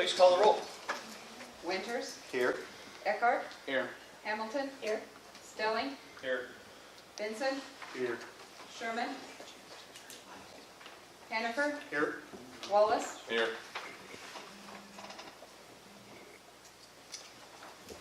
please call the roll. Winters, Here. Eckhart, Here. Hamilton, here. Stelling, Here. Benson, Here. Sherman, Hannaford, Here. Wallace. Here.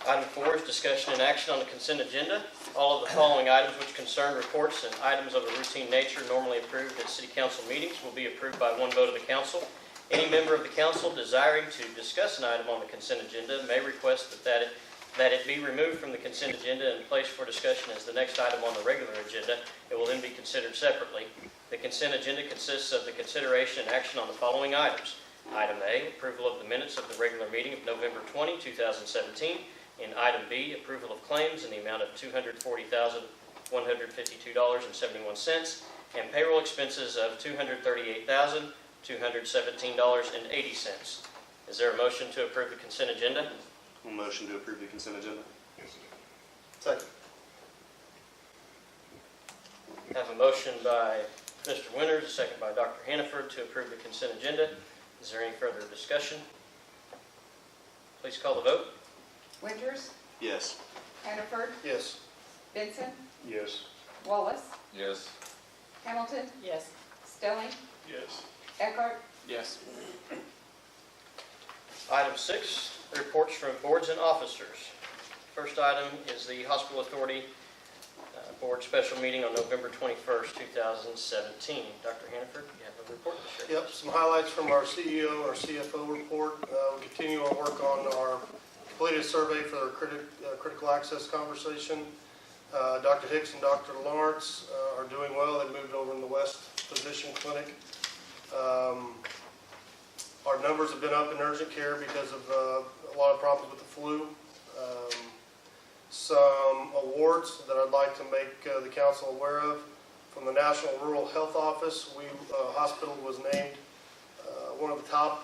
Item 4 is discussion and action on the consent agenda. All of the following items which concern reports and items of a routine nature normally approved at city council meetings will be approved by one vote of the council. Any member of the council desiring to discuss an item on the consent agenda may request that it be removed from the consent agenda and placed for discussion as the next item on the regular agenda. It will then be considered separately. The consent agenda consists of the consideration and action on the following items. Item A, approval of the minutes of the regular meeting of November 20, 2017. In item B, approval of claims in the amount of $240,152.71 and payroll expenses of $238,217.80. Is there a motion to approve the consent agenda? Motion to approve the consent agenda. Second. I have a motion by Mr. Winters, a second by Dr. Hannaford to approve the consent agenda. Is there any further discussion? Please call the vote. Winters, Yes. Hannaford, Yes. Benson, Yes. Wallace, Yes. Hamilton, Yes. Stelling, Yes. Eckhart, Yes. Item 6, reports from boards and officers. First item is the Hospital Authority Board Special Meeting on November 21st, 2017. Dr. Hannaford, you have a report to share. Yep, some highlights from our CEO, our CFO report. We continue our work on our completed survey for the critical access conversation. Dr. Hicks and Dr. Lawrence are doing well. They moved over in the West Physician Clinic. Our numbers have been up in urgent care because of a lot of problems with the flu. Some awards that I'd like to make the council aware of. From the National Rural Health Office, hospital was named one of the top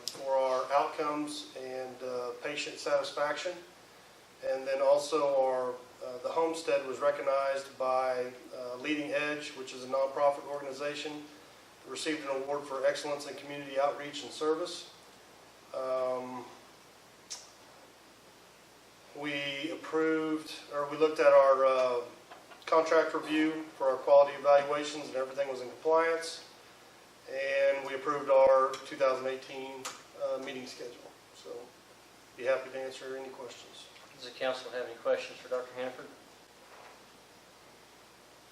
for our outcomes and patient satisfaction. And then also the Homestead was recognized by Leading Edge, which is a nonprofit organization. Received an award for excellence in community outreach and service. We looked at our contract review for our quality evaluations, and everything was in compliance. And we approved our 2018 meeting schedule. So, be happy to answer any questions. Does the council have any questions for Dr. Hannaford?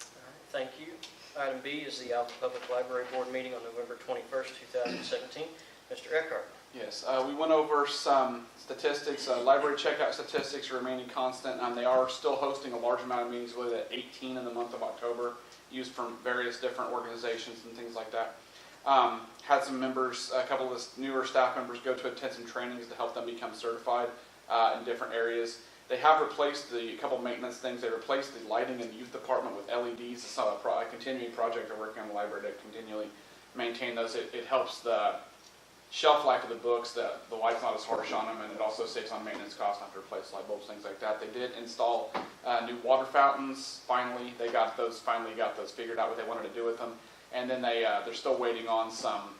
All right, thank you. Item B is the Alpha Public Library Board meeting on November 21st, 2017. Mr. Eckhart. Yes, we went over some statistics. Library checkout statistics are remaining constant. They are still hosting a large amount of meetings, really at 18 in the month of October, used from various different organizations and things like that. Had some members, a couple of newer staff members go to attend some trainings to help them become certified in different areas. They have replaced a couple of maintenance things. They replaced the lighting in the youth department with LEDs. It's a continuing project they're working on the library to continually maintain those. It helps the shelf life of the books, the light's not as harsh on them, and it also saves on maintenance costs, not to replace light bulbs, things like that. They did install new water fountains. Finally, they got those figured out what they wanted to do with them. And then they're still waiting on some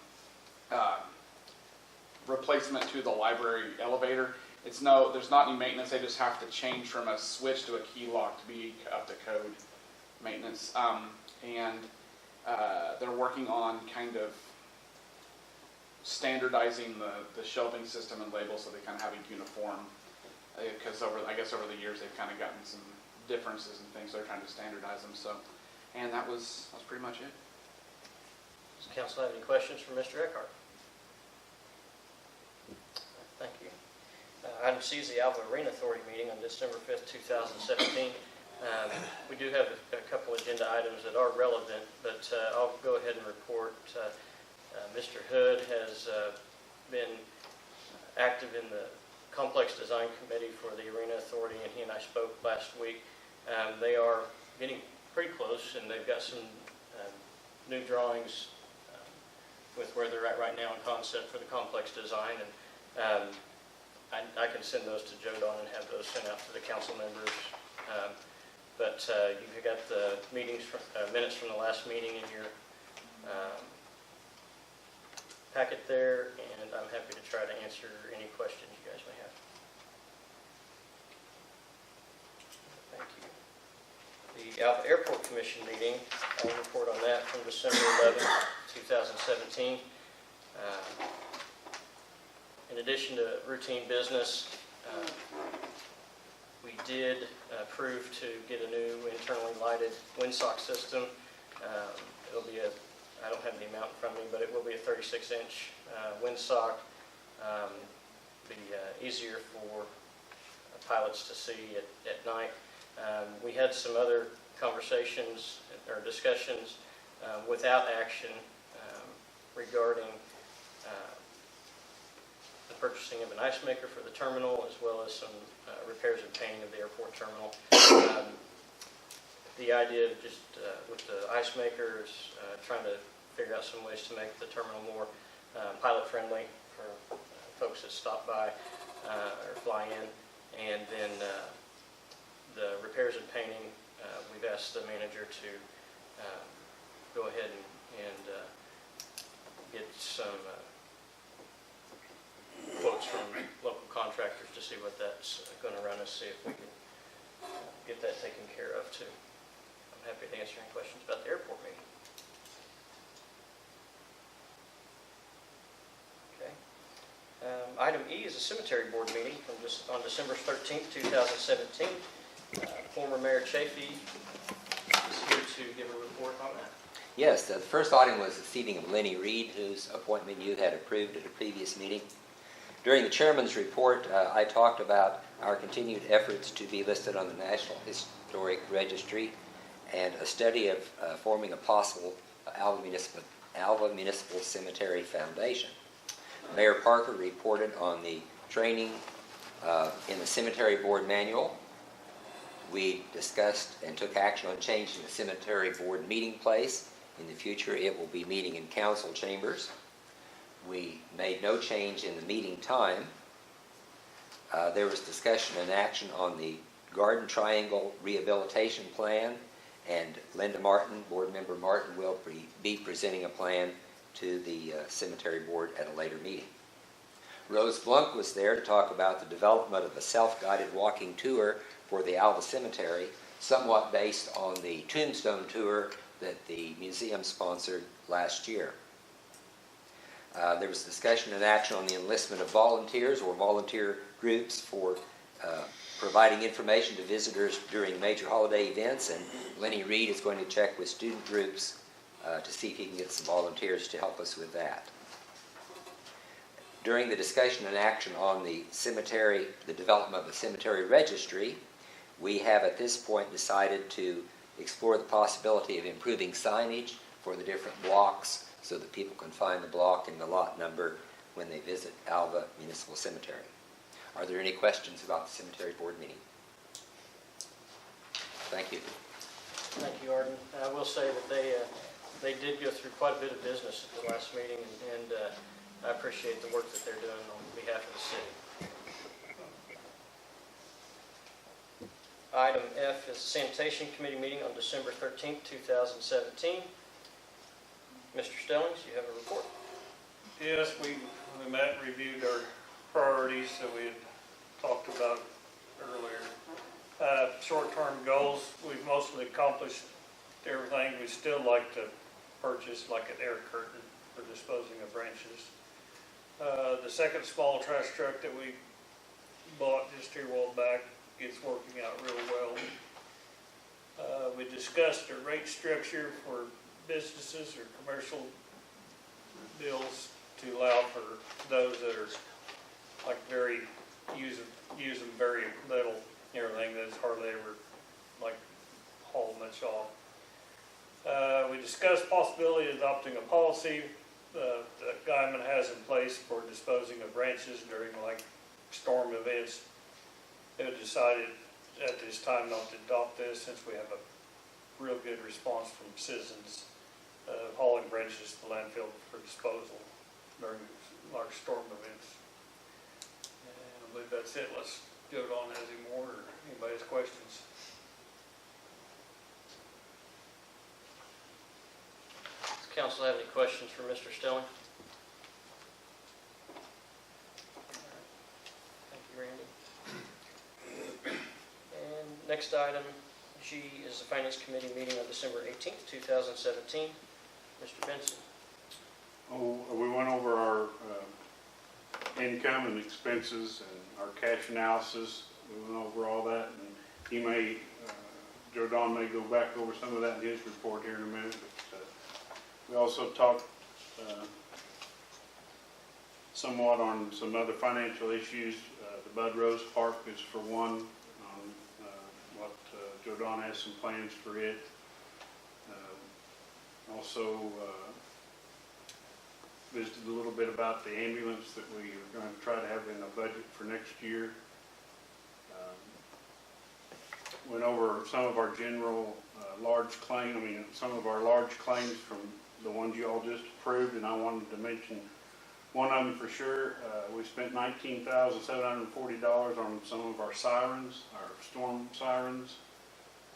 replacement to the library elevator. There's not any maintenance. They just have to change from a switch to a key lock to be up to code maintenance. They're working on kind of standardizing the shelving system and labels so they kind of have it uniform. Because over the years they've kind of gotten some differences and things. They're trying to standardize them. So, and that was pretty much it. Does the council have any questions for Mr. Eckhart? Thank you. Item C is the Alva Arena Authority meeting on December 5th, 2017. We do have a couple agenda items that are relevant, but I'll go ahead and report. Mr. Hood has been active in the Complex Design Committee for the Arena Authority, and he and I spoke last week. They are getting pretty close, and they've got some new drawings with where they're at right now in concept for the complex design. And I can send those to Joe Don and have those sent out to the council members. But you've got the minutes from the last meeting in your packet there, and I'm happy to try to answer any questions you guys may have. Thank you. The Alva Airport Commission meeting, I'll report on that from December 11th, 2017. In addition to routine business, we did approve to get a new internally lighted windsock system. It'll be I don't have the amount in front of me, but it will be a 36-inch windsock. Be easier for pilots to see at night. We had some other conversations or discussions without action regarding the purchasing of an ice maker for the terminal, as well as some repairs and painting of the airport terminal. The idea of just with the ice maker is trying to figure out some ways to make the terminal more pilot-friendly for folks that stop by or fly in. And then the repairs and painting, we've asked the manager to go ahead and get some quotes from local contractors to see what that's going to run us, see if we can get that taken care of too. I'm happy to answer any questions about the airport meeting. Okay. Item E is a cemetery board meeting on December 13th, 2017. Former Mayor Chafee is here to give a report on that. Yes, the first item was the seating of Lenny Reed, whose appointment you had approved at a previous meeting. During the chairman's report, I talked about our continued efforts to be listed on the National Historic Registry and a study of forming a possible Alva Municipal Cemetery Foundation. Mayor Parker reported on the training in the cemetery board manual. We discussed and took action on changing the cemetery board meeting place. In the future, it will be meeting in council chambers. We made no change in the meeting time. There was discussion and action on the Garden Triangle Rehabilitation Plan, and Linda Martin, board member Martin, will be presenting a plan to the cemetery board at a later meeting. Rose Blunk was there to talk about the development of a self-guided walking tour for the Alva Cemetery, somewhat based on the tombstone tour that the museum sponsored last year. There was discussion and action on the enlistment of volunteers or volunteer groups for providing information to visitors during major holiday events, and Lenny Reed is going to check with student groups to see if he can get some volunteers to help us with that. During the discussion and action on the cemetery, the development of the cemetery registry, we have at this point decided to explore the possibility of improving signage for the different blocks so that people can find the block and the lot number when they visit Alva Municipal Cemetery. Are there any questions about the cemetery board meeting? Thank you. Thank you, Arden. I will say that they did go through quite a bit of business at the last meeting, and I appreciate the work that they're doing on behalf of the city. Item F is the Sanitation Committee meeting on December 13th, 2017. Mr. Stellings, you have a report. Yes, we met and reviewed our priorities that we had talked about earlier. Short-term goals, we've mostly accomplished everything. We still like to purchase like an air curtain for disposing of branches. The second small trash truck that we bought just here a while back, it's working out really well. We discussed the rate structure for businesses or commercial bills to allow for those that are like use them very little, everything that's hardly ever like haul much off. We discussed possibility of adopting a policy that Guyman has in place for disposing of branches during like storm events. They decided at this time not to adopt this since we have a real good response from citizens hauling branches to the landfill for disposal during large storm events. And I believe that's it. Let's go on. Has any more or anybody has questions? Does council have any questions for Mr. Stelling? next item, G, is the Finance Committee meeting on December 18th, 2017. Mr. Benson. Oh, we went over our income and expenses and our cash analysis. We went over all that, and he may, Joe Don may go back over some of that in his report here in a minute. But we also talked somewhat on some other financial issues. The Bud Rose Park is for one. What Joe Don has some plans for it. Also visited a little bit about the ambulance that we are going to try to have in the budget for next year. Went over some of our general some of our large claims from the ones you all just approved, and I wanted to mention one of them for sure. We spent $19,740 on some of our sirens, our storm sirens,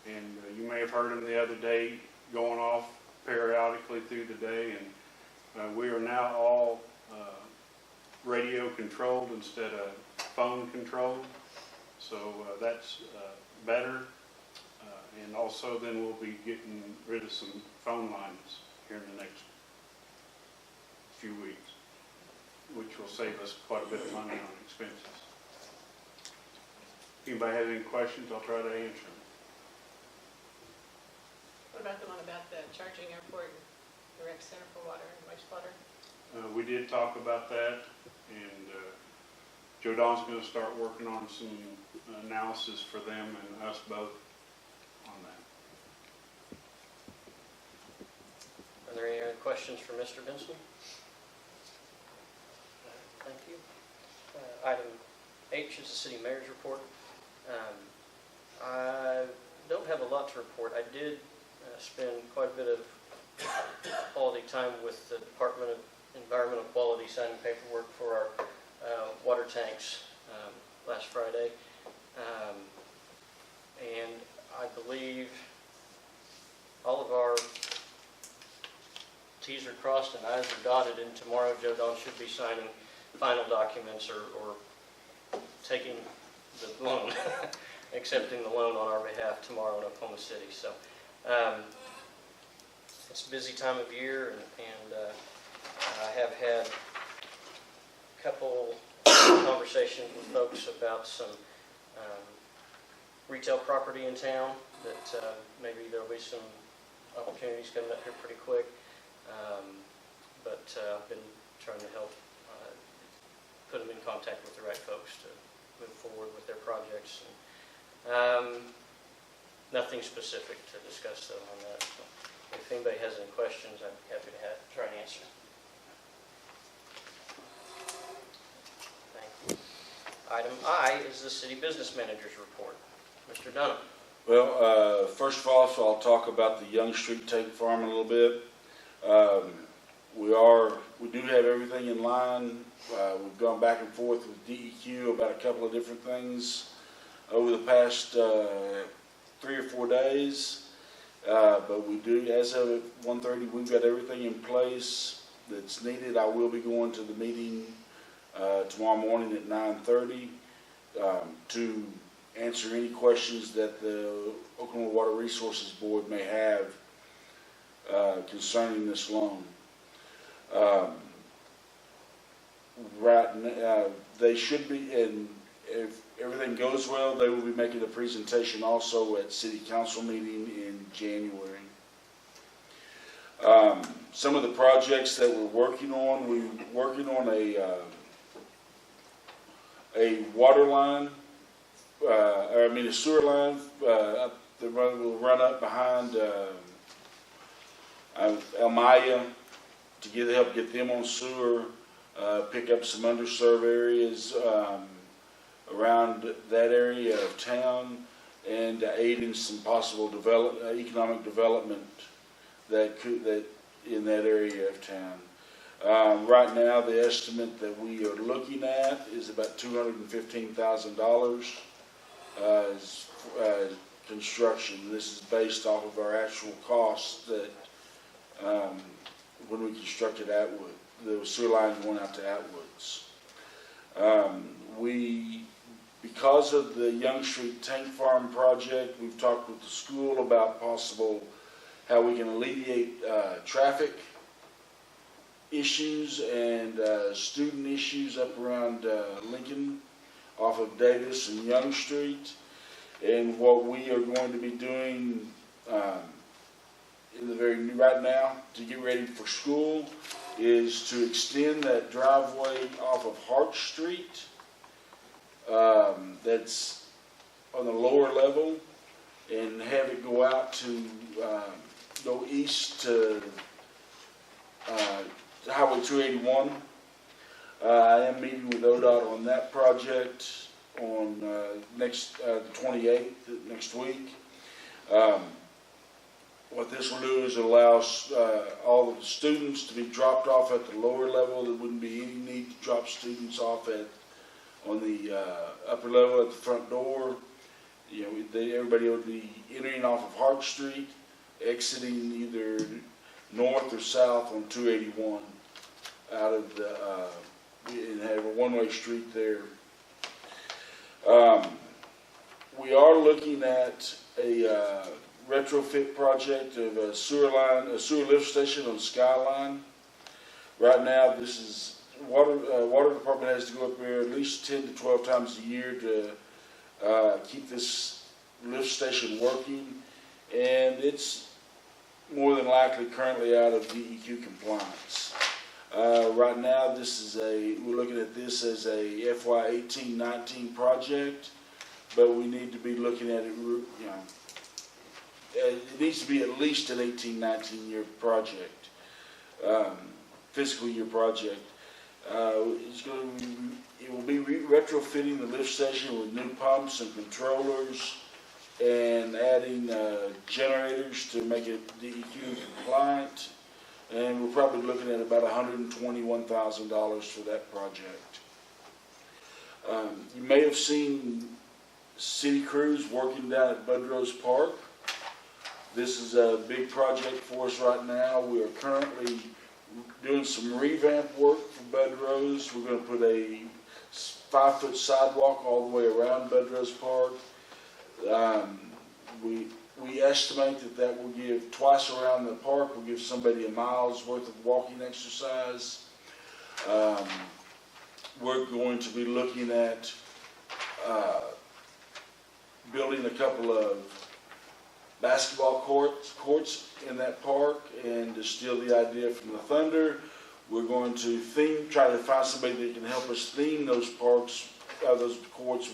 and you may have heard them the other day going off periodically through the day, and we are now all radio controlled instead of phone controlled, so that's better. And also then we'll be getting rid of some phone lines here in the next few weeks, which will save us quite a bit of money on expenses. Anybody has any questions, I'll try to answer them. What about the one about the charging airport and the rec center for water and wastewater? We did talk about that, and Joe Don's going to start working on some analysis for them and us both on that. Are there any other questions for Mr. Benson? Thank you. Item H is the city mayor's report. I don't have a lot to report. I did spend quite a bit of quality time with the Department of Environmental Quality signing paperwork for our water tanks last Friday. And I believe all of our T's are crossed and I's are dotted, and tomorrow Joe Don should be signing final documents or taking the loan, accepting the loan on our behalf tomorrow in Oklahoma City. So it's a busy time of year, and I have had a couple conversations with folks about some retail property in town that maybe there'll be some opportunities coming up here pretty quick. But I've been trying to help put them in contact with the right folks to move forward with their projects. And, nothing specific to discuss though on that. So if anybody has any questions, I'd be happy to try and answer. Thank you. Item I is the city business manager's report. Mr. Dunham. Well, first of all, so I'll talk about the Young Street Tank Farm a little bit. We do have everything in line. We've gone back and forth with DEQ about a couple of different things over the past 3 or 4 days. But we do, as of 1:30, we've got everything in place that's needed. I will be going to the meeting tomorrow morning at 9:30 to answer any questions that the Oklahoma Water Resources Board may have concerning this loan. Right now, they should be, and if everything goes well, they will be making a presentation also at City Council meeting in January. Some of the projects that we're working on a water line, a sewer line that will run up behind Elmaya to help get them on sewer, pick up some underserved areas around that area of town, and aid in some possible economic development that in that area of town. Right now, the estimate that we are looking at is about $215,000 as construction. This is based off of our actual costs that when we constructed Atwood, the sewer line going out to Atwoods. We because of the Young Street Tank Farm project, we've talked with the school about possible, how we can alleviate traffic issues and student issues up around Lincoln off of Davis and Young Street. And what we are going to be doing right now to get ready for school is to extend that driveway off of Hart Street that's on the lower level and have it go out to go east to Highway 281. I am meeting with ODOT on that project on the 28th, next week. What this will do is it allows all of the students to be dropped off at the lower level. There wouldn't be any need to drop students off on the upper level at the front door. You know, everybody would be entering off of Hart Street, exiting either north or south on 281 out of the, and have a one-way street there. We are looking at a retrofit project of a sewer lift station on Skyline. Right now, this is water department has to go up there at least 10 to 12 times a year to keep this lift station working, and it's more than likely currently out of DEQ compliance. Right now, we're looking at this as a FY 18-19 project, but we need to be looking at it, you know, it needs to be at least an 18-19 year project, fiscal year project. It will be retrofitting the lift station with new pumps and controllers and adding generators to make it DEQ compliant. And we're probably looking at about $121,000 for that project. You may have seen city crews working down at Budrose Park. This is a big project for us right now. We are currently doing some revamp work for Budrose. We're going to put a 5-foot sidewalk all the way around Budrose Park. We estimate that will give, twice around the park, will give somebody a mile's worth of walking exercise. We're going to be looking at building a couple of basketball courts in that park, and to steal the idea from the Thunder, we're going to try to find somebody that can help us theme those courts,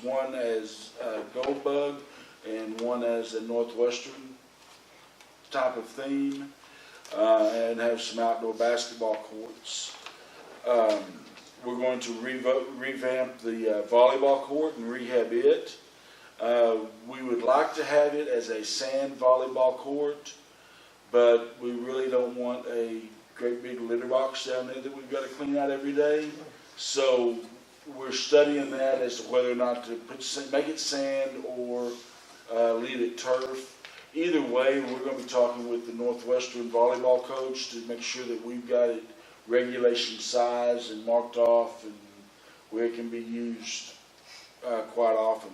one as Goldbug and one as a Northwestern type of theme, and have some outdoor basketball courts. We're going to revamp the volleyball court and rehab it. We would like to have it as a sand volleyball court, but we really don't want a great big litter box down there that we've got to clean out every day. So we're studying that as to whether or not to make it sand or leave it turf. Either way, we're going to be talking with the Northwestern volleyball coach to make sure that we've got it regulation size and marked off and where it can be used quite often.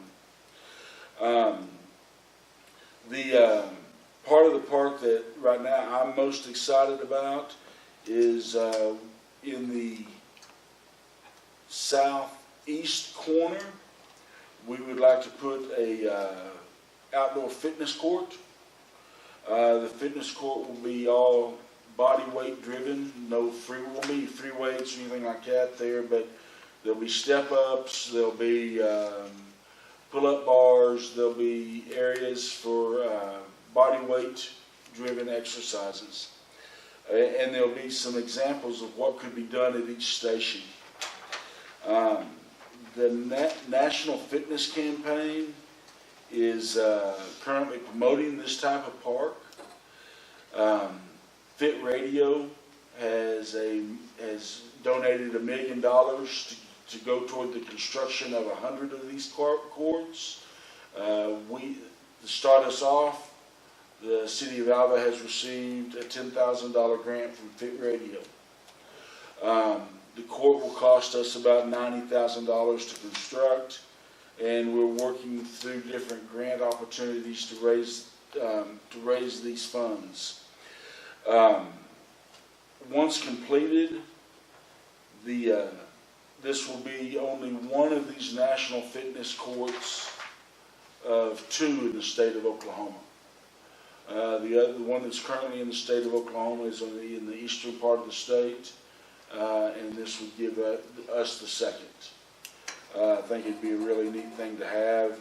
The part of the park that right now I'm most excited about is in the southeast corner. We would like to put a outdoor fitness court. The fitness court will be all body weight driven. Won't be free weights or anything like that there, but there'll be step ups, there'll be pull-up bars, there'll be areas for body weight driven exercises. And there'll be some examples of what could be done at each station. The National Fitness Campaign is currently promoting this type of park. Fit Radio has donated $1 million to go toward the construction of 100 of these courts. To start us off, the City of Alva has received a $10,000 grant from Fit Radio. The court will cost us about $90,000 to construct. and we're working through different grant opportunities to raise these funds. Once completed, this will be only one of these national fitness courts of 2 in the state of Oklahoma. The one that's currently in the state of Oklahoma is in the eastern part of the state, and this would give us the second. I think it'd be a really neat thing to have,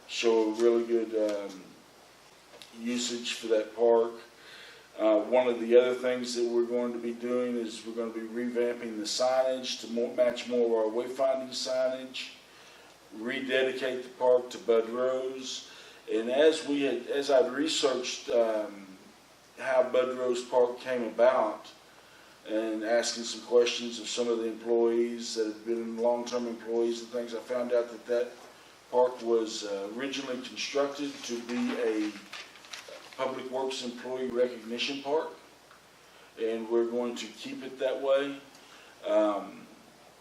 show a really good usage for that park. One of the other things that we're going to be doing is we're going to be revamping the signage to match more of our wayfinding signage, rededicate the park to Bud Rose, and as I've researched how Bud Rose Park came about, and asking some questions of some of the employees that have been long-term employees and things, I found out that park was originally constructed to be a Public Works Employee Recognition Park, and we're going to keep it that way. Then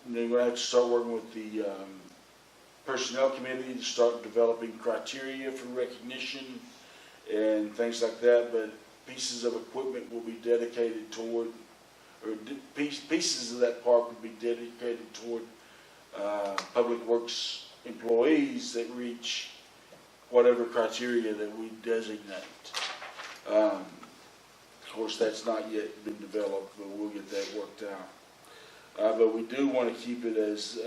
we're going to have to start working with the Personnel Committee to start developing criteria for recognition and things like that, but pieces of equipment will be dedicated toward, or pieces of that park will be dedicated toward Public Works employees that reach whatever criteria that we designate. Of course, that's not yet been developed, but we'll get that worked out. But we do want to keep it as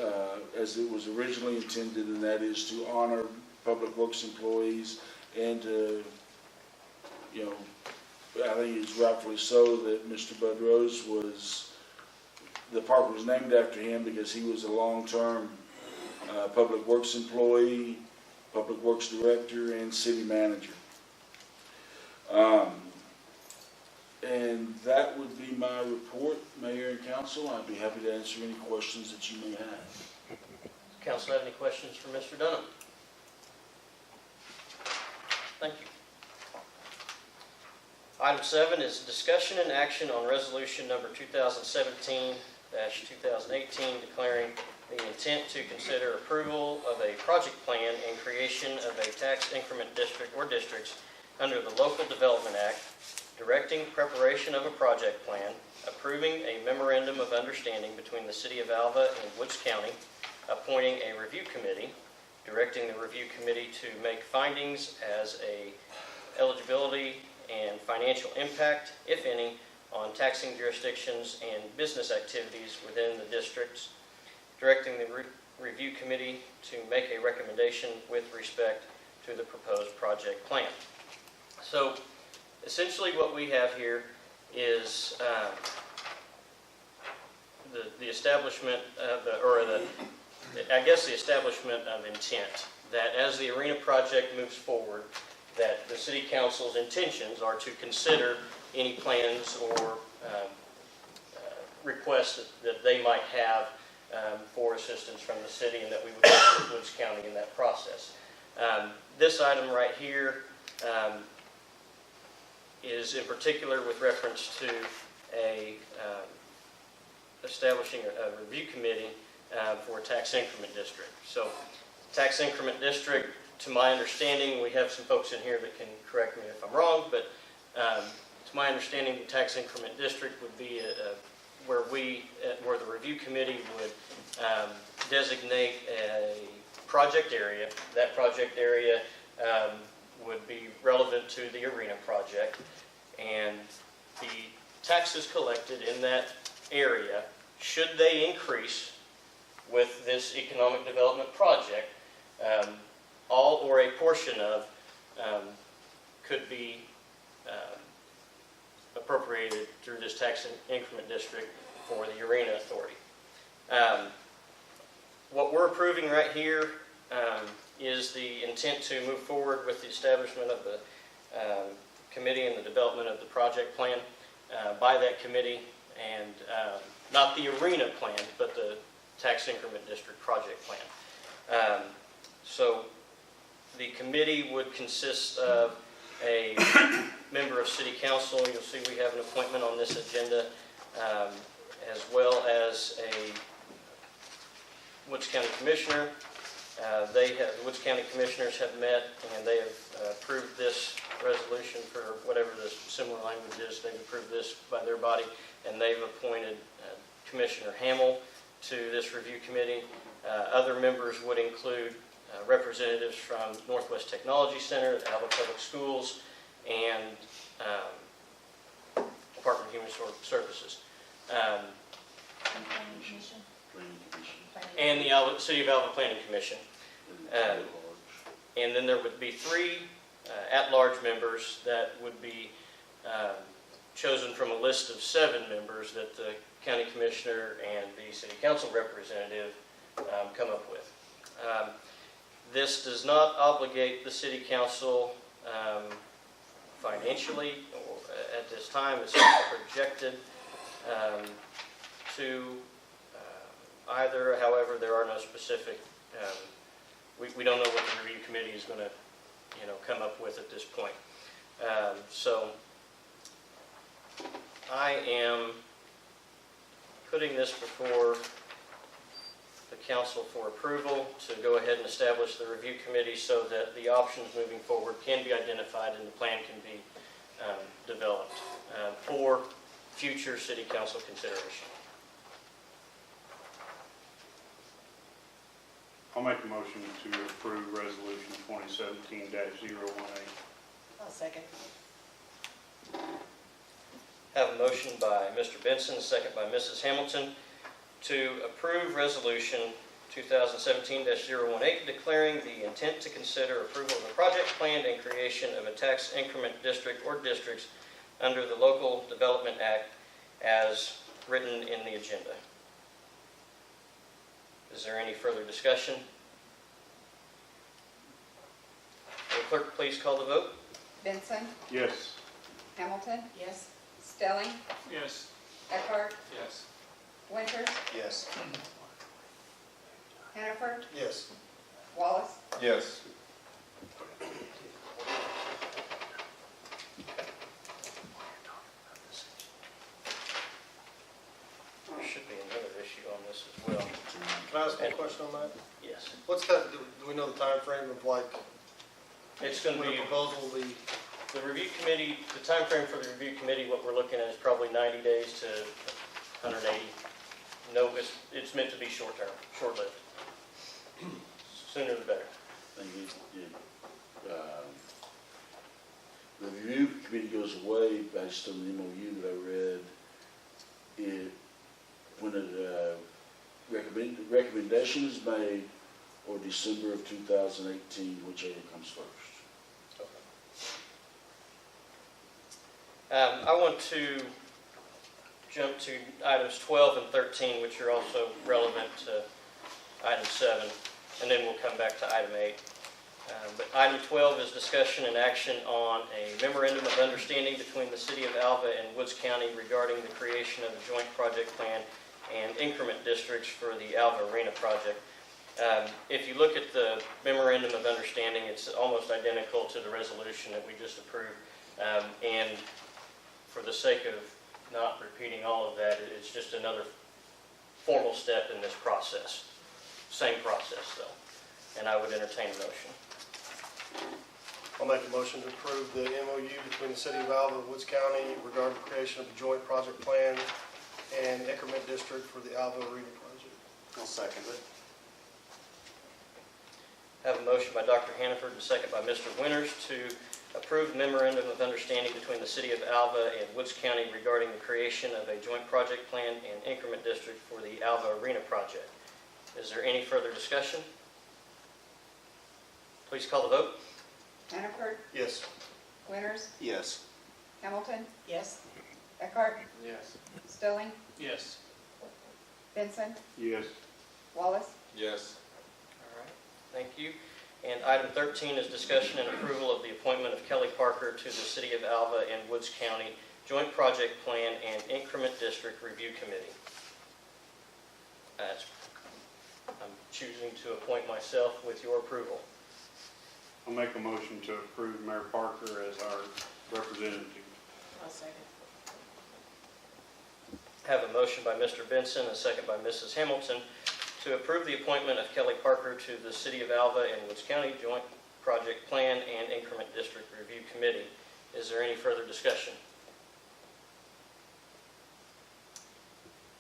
it was originally intended, and that is to honor Public Works employees and to, I think it's rightfully so that Mr. Bud Rose the park was named after him because he was a long-term Public Works employee, Public Works Director, and City Manager. And that would be my report, Mayor and Council. I'd be happy to answer any questions that you may have. Council have any questions for Mr. Dunham? Thank you. Item 7 is discussion and action on resolution number 2017-2018 declaring the intent to consider approval of a project plan and creation of a tax increment district or districts under the Local Development Act, directing preparation of a project plan, approving a memorandum of understanding between the City of Alva and Woods County, appointing a review committee, directing the review committee to make findings as a eligibility and financial impact, if any, on taxing jurisdictions and business activities within the districts, directing the review committee to make a recommendation with respect to the proposed project plan. So essentially what we have here is the establishment of the establishment of intent that as the arena project moves forward, that the City Council's intentions are to consider any plans or requests that they might have for assistance from the city, and that we would work with Woods County in that process. This item right here is in particular with reference to establishing a review committee for a tax increment district. So tax increment district, to my understanding, we have some folks in here that can correct me if I'm wrong, but to my understanding, the tax increment district would be where the review committee would designate a project area. That project area would be relevant to the arena project, and the taxes collected in that area, should they increase with this economic development project, all or a portion of could be appropriated through this tax increment district for the arena authority. What we're approving right here is the intent to move forward with the establishment of the committee and the development of the project plan by that committee, and not the arena plan, but the tax increment district project plan. So the committee would consist of a member of City Council. You'll see we have an appointment on this agenda, as well as a Woods County Commissioner, The Woods County Commissioners have met, and they have approved this resolution for whatever the similar language is. They've approved this by their body, and they've appointed Commissioner Hamel to this review committee. Other members would include representatives from Northwest Technology Center, the Alva Public Schools, and Department of Human Services. And the City of Alva Planning Commission. And then there would be 3 at-large members that would be chosen from a list of 7 members that the county commissioner and the city council representative come up with. This does not obligate the city council financially or at this time. It's not projected to either. However, there are no specific, we don't know what the review committee is going to, come up with at this point. So I am putting this before the council for approval to go ahead and establish the review committee so that the options moving forward can be identified and the plan can be developed for future city council consideration. I'll make a motion to approve resolution 2017-018. I'll second. Have a motion by Mr. Benson, a second by Mrs. Hamilton, to approve resolution 2017-018, declaring the intent to consider approval of the project plan and creation of a tax increment district or districts under the Local Development Act as written in the agenda. Is there any further discussion? Will the clerk please call the vote? Benson, Yes. Hamilton, Yes. Stelling, Yes. Eckhart, Yes. Winters, Yes. Hannaford, Yes. Wallace, Yes. There should be another issue on this as well. Can I ask one question on that? Yes. What's that, do we know the time frame of like, It's going to when be a proposal will be? the review committee, the time frame for the review committee, what we're looking at is probably 90 days to 180. No, it's meant to be short-term, short-lived. Sooner the better. Thank you. The review committee goes away based on the MOU that I read. When a recommendation is made, or December of 2018, whichever comes first. I want to jump to items 12 and 13, which are also relevant to item 7, and then we'll come back to item 8. But item 12 is discussion and action on a memorandum of understanding between the City of Alva and Woods County regarding the creation of a joint project plan and increment districts for the Alva Arena project. If you look at the memorandum of understanding, it's almost identical to the resolution that we just approved. And for the sake of not repeating all of that, it's just another formal step in this process. Same process, though. And I would entertain a motion. I'll make a motion to approve the MOU between the City of Alva and Woods County regarding the creation of a joint project plan and increment district for the Alva Arena project. I'll second it. Have a motion by Dr. Hannaford and a second by Mr. Winters to approve the memorandum of understanding between the City of Alva and Woods County regarding the creation of a joint project plan and increment district for the Alva Arena project. Is there any further discussion? Please call the vote. Hannaford, Yes. Winters, Yes. Hamilton, Yes. Eckhart, Yes. Stelling, Yes. Benson, Yes. Wallace, Yes. All right, thank you. And item 13 is discussion and approval of the appointment of Kelly Parker to the City of Alva and Woods County Joint Project Plan and Increment District Review Committee. I'm choosing to appoint myself with your approval. I'll make a motion to approve Mayor Parker as our representative. I'll second. Have a motion by Mr. Benson, a second by Mrs. Hamilton, to approve the appointment of Kelly Parker to the City of Alva and Woods County Joint Project Plan and Increment District Review Committee. Is there any further discussion?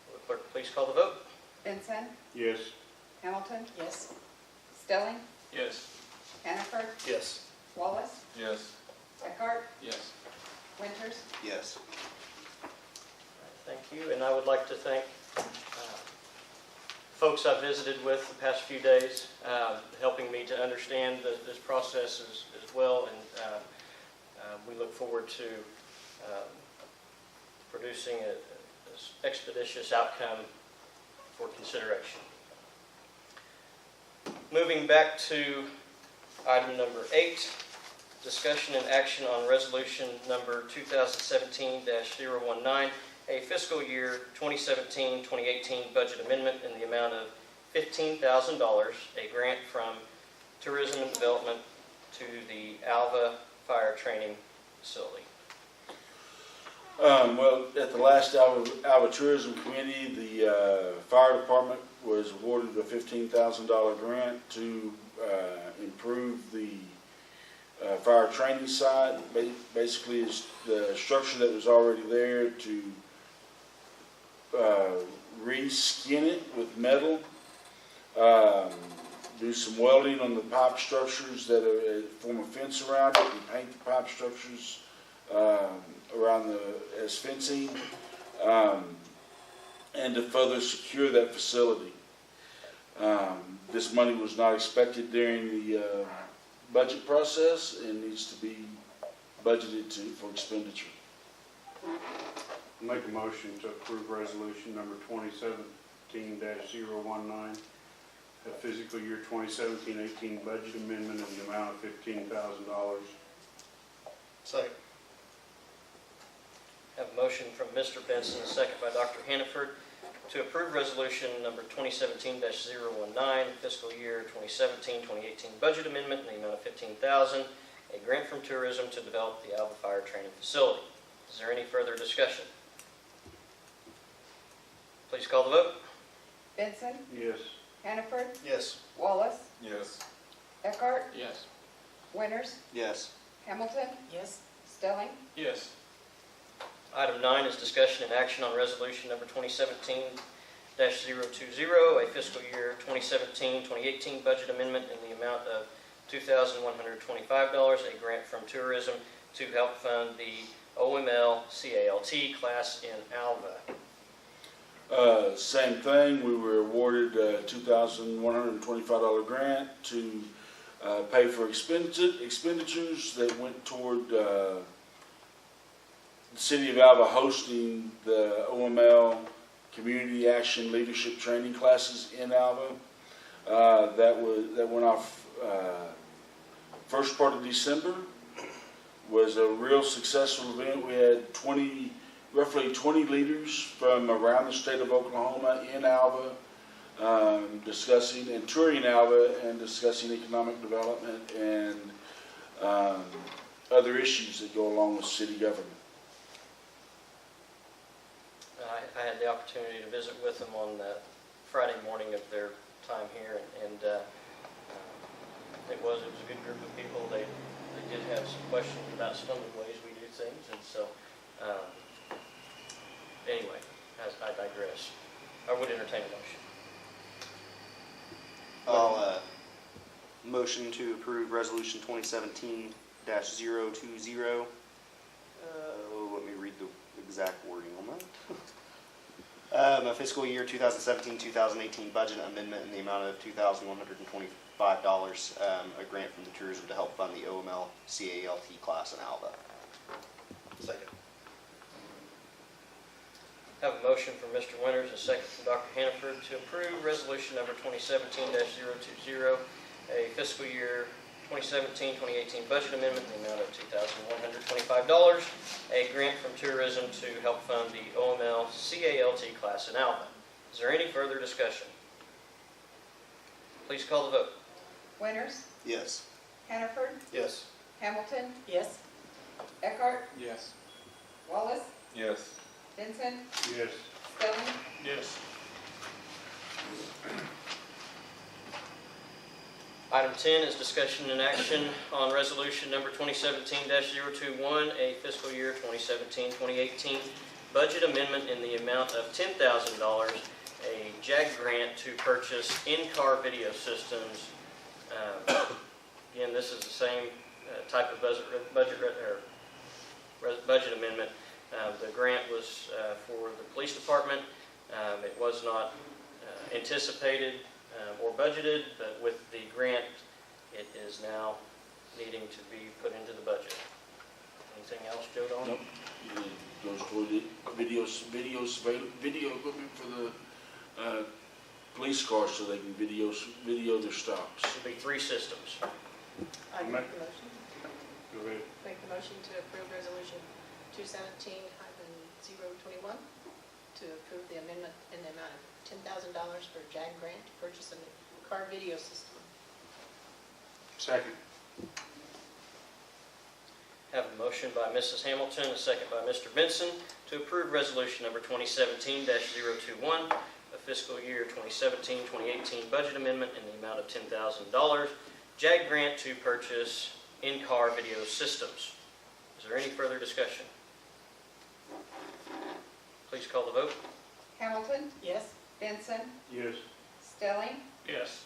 Will the clerk please call the vote? Benson, Yes. Hamilton, Yes. Stelling, Yes. Hannaford, Yes. Wallace, Yes. Eckhart, Yes. Winters. Yes. Thank you, and I would like to thank folks I've visited with the past few days, helping me to understand this process as well, and we look forward to producing an expeditious outcome for consideration. Moving back to item number 8, discussion and action on resolution number 2017-019, a fiscal year 2017-2018 budget amendment in the amount of $15,000, a grant from Tourism and Development to the Alva Fire Training Facility. Well, at the last Alva Tourism Committee, the fire department was awarded a $15,000 grant to improve the fire training site. Basically, it's the structure that was already there to re-skin it with metal, do some welding on the pipe structures that form a fence around it, and paint the pipe structures around as fencing, and to further secure that facility. This money was not expected during the budget process and needs to be budgeted for expenditure. Make a motion to approve resolution number 2017-019, a fiscal year 2017-18 budget amendment in the amount of $15,000. Second. Have a motion from Mr. Benson, a second by Dr. Hannaford, to approve resolution number 2017-019, fiscal year 2017-2018 budget amendment in the amount of $15,000, a grant from tourism to develop the Alva Fire Training Facility. Is there any further discussion? Please call the vote. Benson, Yes. Hannaford, Yes. Wallace, Yes. Eckhart, Yes. Winters, Yes. Hamilton, Yes. Stelling, Yes. Item 9 is discussion and action on resolution number 2017-020, a fiscal year 2017-2018 budget amendment in the amount of $2,125, a grant from tourism to help fund the OML CALT class in Alva. Same thing, we were awarded a $2,125 grant to pay for expenditures that went toward the City of Alva hosting the OML Community Action Leadership Training classes in Alva. That went off first part of December. Was a real successful event. We had roughly 20 leaders from around the state of Oklahoma in Alva, discussing and touring Alva and discussing economic development and other issues that go along with city government. I had the opportunity to visit with them on Friday morning of their time here, and it was a good group of people. They did have some questions about some of the ways we do things, and so anyway, as I digress. I would entertain a motion. I'll motion to approve resolution 2017-020. Let me read the exact wording on that. A fiscal year 2017-2018 budget amendment in the amount of $2,125, a grant from the tourism to help fund the OML CALT class in Alva. Second. Have a motion from Mr. Winters, a second from Dr. Hannaford to approve resolution number 2017-020, a fiscal year 2017-2018 budget amendment in the amount of $2,125, a grant from tourism to help fund the OML CALT class in Alva. Is there any further discussion? Please call the vote. Winters, Yes. Hannaford, Yes. Hamilton, Yes. Eckhart, Yes. Wallace, Yes. Benson, Yes. Stelling, Yes. Item 10 is discussion and action on resolution number 2017-021, a fiscal year 2017-2018 budget amendment in the amount of $10,000, a JAG grant to purchase in-car video systems. Again, this is the same type of budget amendment. The grant was for the police department. It was not anticipated or budgeted, but with the grant, it is now needing to be put into the budget. Anything else, Joe Don? Nope. It goes toward the video equipment for the police cars so they can video their stops. It will be 3 systems. I make the motion. Go ahead. Make the motion to approve resolution 217-021 to approve the amendment in the amount of $10,000 for JAG grant to purchase a car video system. Second. Have a motion by Mrs. Hamilton, a second by Mr. Benson, to approve resolution number 2017-021, a fiscal year 2017-2018 budget amendment in the amount of $10,000, JAG grant to purchase in-car video systems. Is there any further discussion? Please call the vote. Hamilton, Yes. Benson, Yes. Stelling, Yes.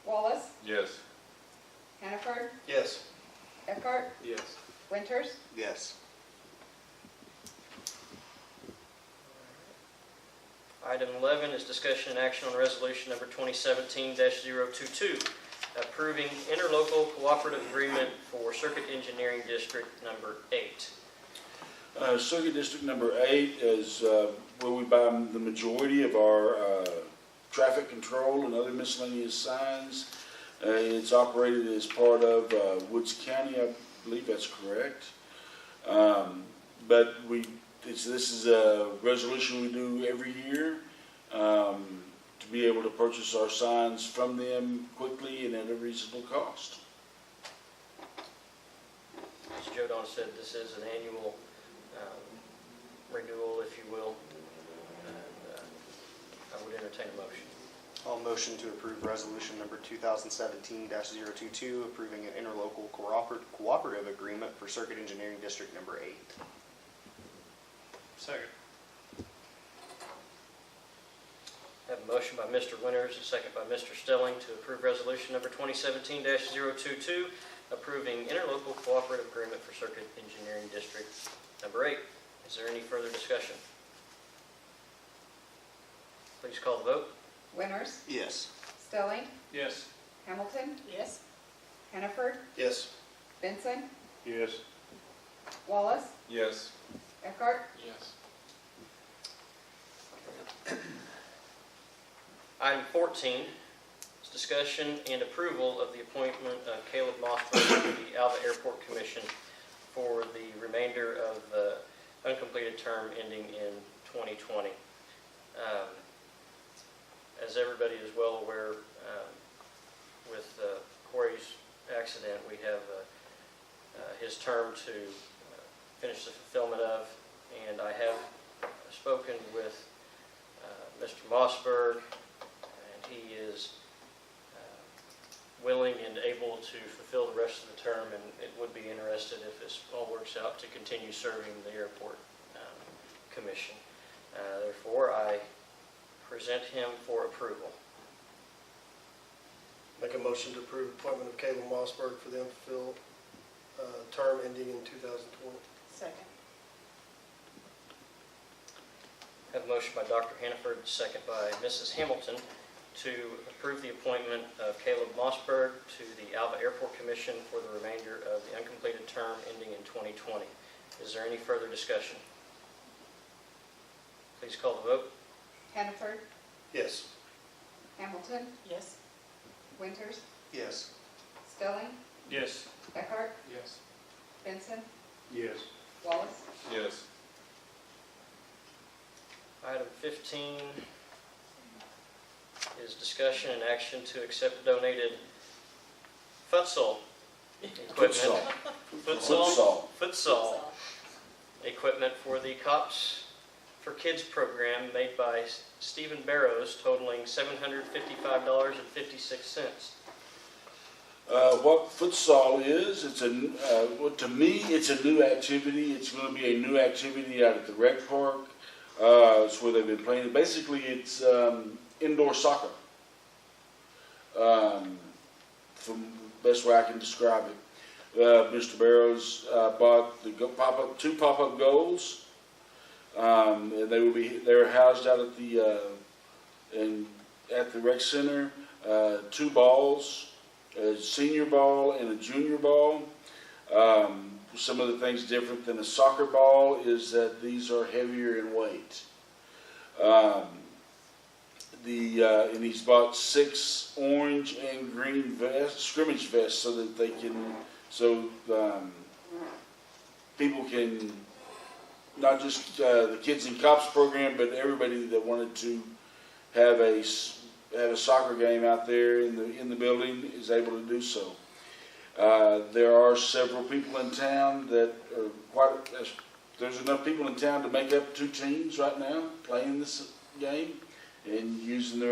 Wallace, Yes. Hannaford, Yes. Eckhart, Yes. Winters. Yes. Item 11 is discussion and action on resolution number 2017-022, approving interlocal cooperative agreement for Circuit Engineering District number 8. Circuit District number 8 is where we buy the majority of our traffic control and other miscellaneous signs. It's operated as part of Woods County, I believe that's correct. But this is a resolution we do every year to be able to purchase our signs from them quickly and at a reasonable cost. As Joe Don said, this is an annual renewal, if you will. And I would entertain a motion. I'll motion to approve resolution number 2017-022, approving an interlocal cooperative agreement for Circuit Engineering District number 8. Second. Have a motion by Mr. Winters, a second by Mr. Stelling to approve resolution number 2017-022, approving interlocal cooperative agreement for Circuit Engineering District number 8. Is there any further discussion? Please call the vote. Winters, Yes. Stelling, Yes. Hamilton, Yes. Hannaford, Yes. Benson, Yes. Wallace, Yes. Eckhart, Yes. Item 14 is discussion and approval of the appointment of Caleb Mossberg to the Alva Airport Commission for the remainder of the uncompleted term ending in 2020. As everybody is well aware, with Corey's accident, we have his term to finish the fulfillment of, and I have spoken with Mr. Mossberg, and he is willing and able to fulfill the rest of the term, and it would be interested, if this all works out, to continue serving the airport commission. Therefore, I present him for approval. Make a motion to approve appointment of Caleb Mossberg for the unfulfilled term ending in 2020. Second. Have a motion by Dr. Hannaford, second by Mrs. Hamilton, to approve the appointment of Caleb Mossberg to the Alva Airport Commission for the remainder of the uncompleted term ending in 2020. Is there any further discussion? Please call the vote. Hannaford, Yes. Hamilton, Yes. Winters, Yes. Stelling, Yes. Eckhart, Yes. Benson, Yes. Wallace, Yes. Item 15 is discussion and action to accept donated futsal equipment. Futsal equipment for the Cops for Kids program made by Stephen Barrows, totaling $755.56. What futsal is, well, to me, it's a new activity. It's going to be a new activity out at the rec park. It's where they've been playing. Basically, it's indoor soccer. From the best way I can describe it. Mr. Barrows bought the two pop-up goals. And they're housed out at the rec center. Two balls, a senior ball and a junior ball. Some of the things different than a soccer ball is that these are heavier in weight. And he's bought 6 orange and green scrimmage vests so that people can, not just the Kids and Cops program, but everybody that wanted to have a soccer game out there in the building is able to do so. There are several people in town that are there's enough people in town to make up 2 teams right now playing this game and using the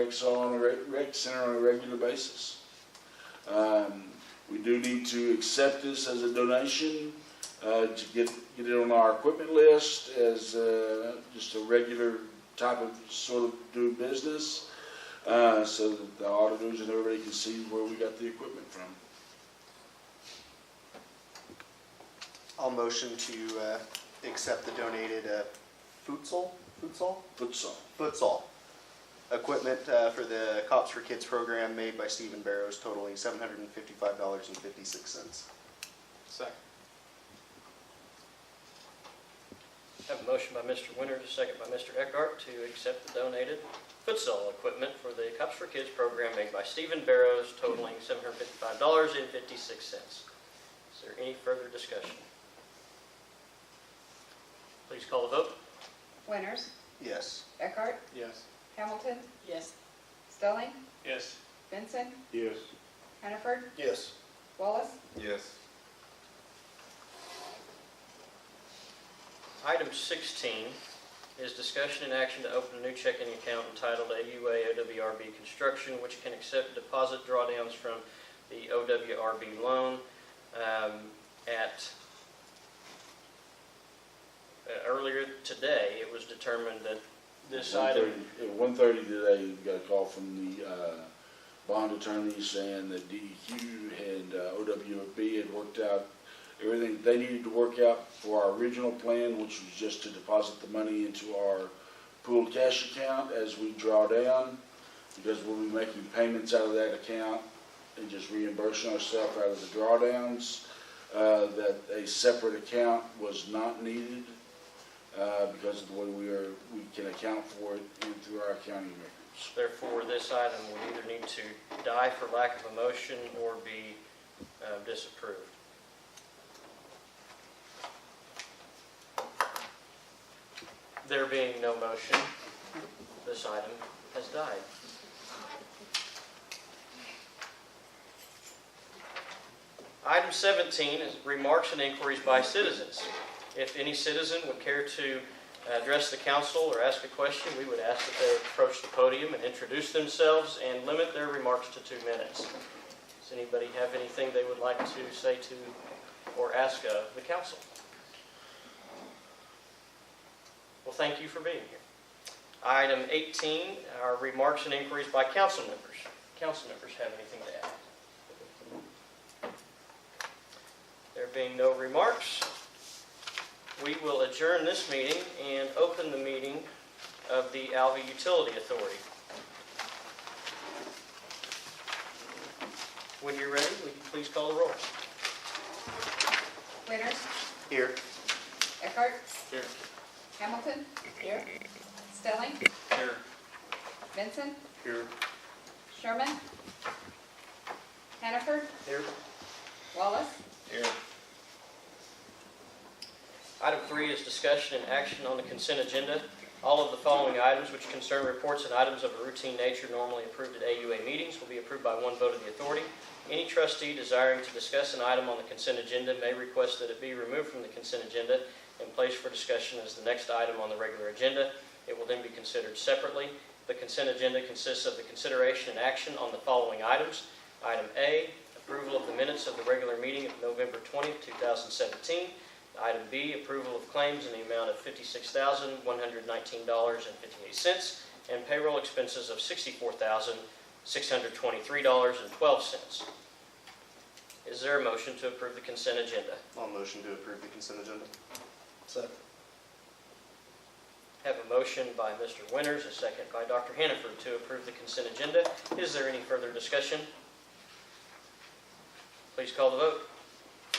rec center on a regular basis. We do need to accept this as a donation to get it on our equipment list as just a regular type of sort of doing business, so that the auditors and everybody can see where we got the equipment from. I'll motion to accept the donated futsal equipment for the Cops for Kids program made by Stephen Barrows, totaling $755.56. Second. Have a motion by Mr. Winters, a second by Mr. Eckhart to accept the donated futsal equipment for the Cops for Kids program made by Stephen Barrows, totaling $755.56. Is there any further discussion? Please call the vote. Winters, Yes. Eckhart, Yes. Hamilton, Yes. Stelling, Yes. Benson, Yes. Hannaford, Yes. Wallace. Yes. Item 16 is discussion and action to open a new checking account entitled AUA OWRB Construction, which can accept deposit drawdowns from the OWRB loan. Earlier today, it was determined that this item... At 1:30 today, we got a call from the bond attorney saying that DEQ and OWRB had worked out everything they needed to work out for our original plan, which was just to deposit the money into our pooled cash account as we draw down, because we'll be making payments out of that account and just reimbursing ourselves out of the drawdowns. That a separate account was not needed because of the way we can account for it through our accounting records. Therefore, this item will either need to die for lack of a motion or be disapproved. There being no motion, this item has died. Item 17 is remarks and inquiries by citizens. If any citizen would care to address the council or ask a question, we would ask that they approach the podium and introduce themselves and limit their remarks to 2 minutes. Does anybody have anything they would like to say to or ask of the council? Well, thank you for being here. Item 18 are remarks and inquiries by council members. Council members have anything to add? There being no remarks, we will adjourn this meeting and open the meeting of the Alva Utility Authority. When you're ready, will you please call the roll? Winters, Here. Eckhart, Here. Hamilton, Here. Stelling, Here. Benson, Here. Sherman, Hannaford, Here. Wallace. Here. Item 3 is discussion and action on the consent agenda. All of the following items, which concern reports and items of a routine nature normally approved at AUA meetings, will be approved by one vote of the authority. Any trustee desiring to discuss an item on the consent agenda may request that it be removed from the consent agenda and placed for discussion as the next item on the regular agenda. It will then be considered separately. The consent agenda consists of the consideration and action on the following items. Item A, approval of the minutes of the regular meeting of November 20th, 2017. Item B, approval of claims in the amount of $56,119.58 and payroll expenses of $64,623.12. Is there a motion to approve the consent agenda? I'll motion to approve the consent agenda. Second. Have a motion by Mr. Winters, a second by Dr. Hannaford to approve the consent agenda. Is there any further discussion? Please call the vote.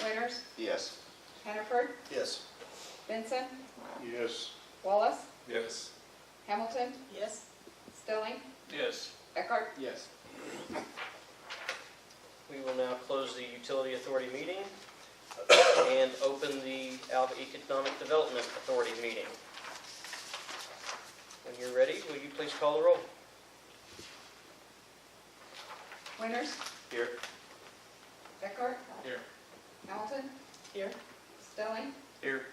Winters, Yes. Hannaford, Yes. Benson, Yes. Wallace, Yes. Hamilton, Yes. Stelling, Yes. Eckhart. Yes. We will now close the Utility Authority meeting and open the Alva Economic Development Authority meeting. When you're ready, will you please call the roll? Winters, Here. Eckhart. Here. Hamilton, Here. Stelling, Here.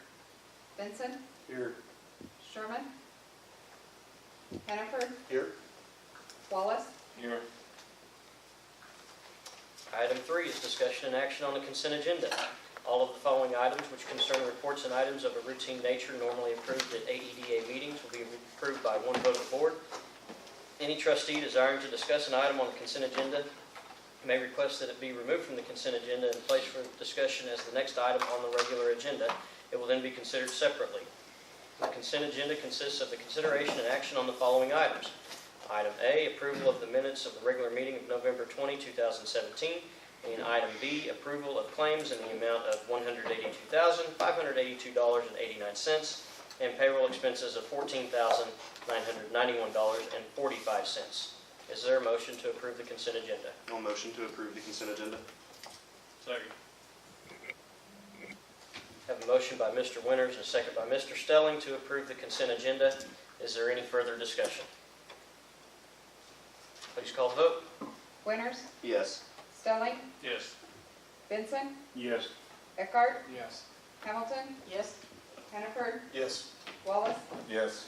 Benson, Here. Sherman, Hannaford, Here. Wallace, Here. Item 3 is discussion and action on the consent agenda. All of the following items which concern reports and items of a routine nature normally approved at AEDA meetings will be approved by one vote of the board. Any trustee desiring to discuss an item on the consent agenda may request that it be removed from the consent agenda and placed for discussion as the next item on the regular agenda. It will then be considered separately. The consent agenda consists of the consideration and action on the following items. Item A, approval of the minutes of the regular meeting of November 20, 2017. And item B, approval of claims in the amount of $182,582.89 and payroll expenses of $14,991.45. Is there a motion to approve the consent agenda? I'll motion to approve the consent agenda. Second. Have a motion by Mr. Winters and a second by Mr. Stelling to approve the consent agenda. Is there any further discussion? Please call the vote. Winters, Yes. Stelling, Yes. Benson, Yes. Eckhart, Yes. Hamilton, Yes. Hannaford, Yes. Wallace, Yes.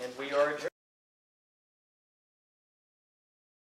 And we are adjourned.